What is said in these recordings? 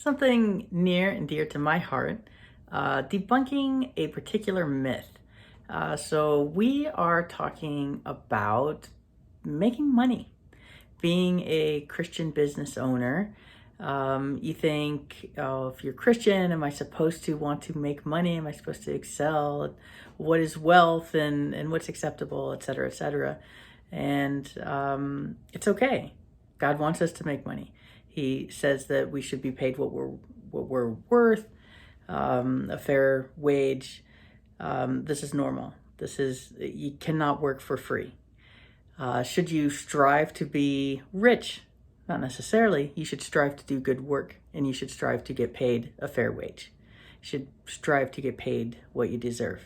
something near and dear to my heart, debunking a particular myth. So we are talking about making money, being a Christian business owner. You think, oh, if you're Christian, am I supposed to want to make money? Am I supposed to excel? What is wealth and what's acceptable, et cetera, et cetera. And it's okay. God wants us to make money. He says that we should be paid what we're worth, a fair wage. This is normal. You cannot work for free. Should you strive to be rich? Not necessarily. You should strive to do good work, and you should strive to get paid a fair wage. You should strive to get paid what you deserve.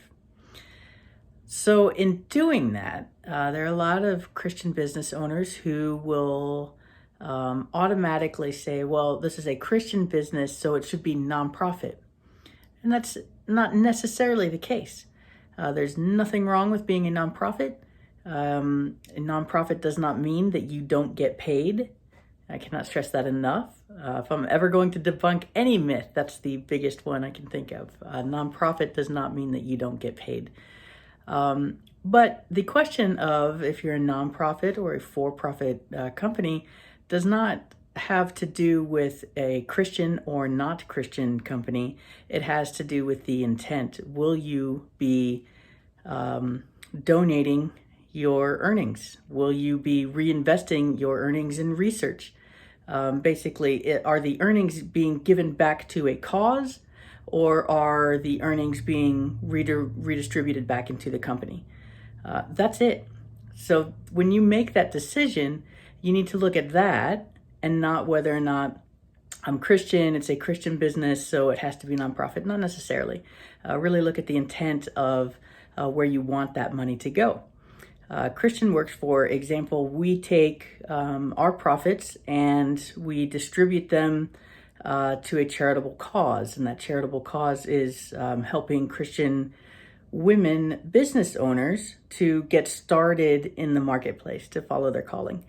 So in doing that, there are a lot of Christian business owners who will automatically say, well, this is a Christian business, so it should be nonprofit. And that's not necessarily the case. There's nothing wrong with being a nonprofit. A nonprofit does not mean that you don't get paid. I cannot stress that enough. If I'm ever going to debunk any myth, that's the biggest one I can think of. Nonprofit does not mean that you don't get paid. But the question of if you're a nonprofit or a for-profit company does not have to do with a Christian or not Christian company. It has to do with the intent. Will you be donating your earnings? Will you be reinvesting your earnings in research? Basically, are the earnings being given back to a cause, or are the earnings being redistributed back into the company? That's it. So when you make that decision, you need to look at that and not whether or not I'm Christian, it's a Christian business, so it has to be nonprofit. Not necessarily. Really look at the intent of where you want that money to go. Christian Works, for example, we take our profits and we distribute them to a charitable cause. And that charitable cause is helping Christian women business owners to get started in the marketplace, to follow their calling.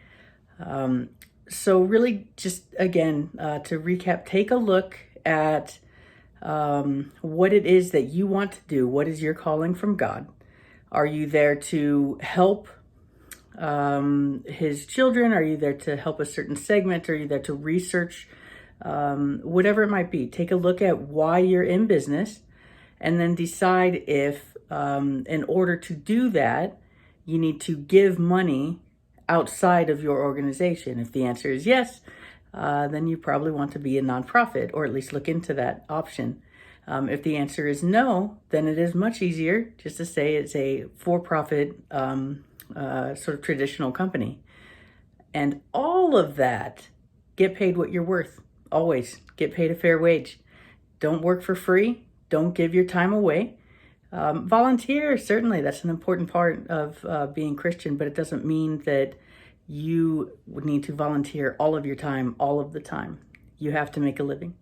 So really, just again, to recap, take a look at what it is that you want to do. What is your calling from God? Are you there to help his children? Are you there to help a certain segment? Are you there to research? Whatever it might be, take a look at why you're in business, and then decide if, in order to do that, you need to give money outside of your organization. If the answer is yes, then you probably want to be a nonprofit, or at least look into that option. If the answer is no, then it is much easier just to say it's a for-profit sort of traditional company. And all of that, get paid what you're worth. Always get paid a fair wage. Don't work for free. Don't give your time away. Volunteer, certainly, that's an important part of being Christian, but it doesn't mean that you would need to volunteer all of your time, all of the time. You have to make a living.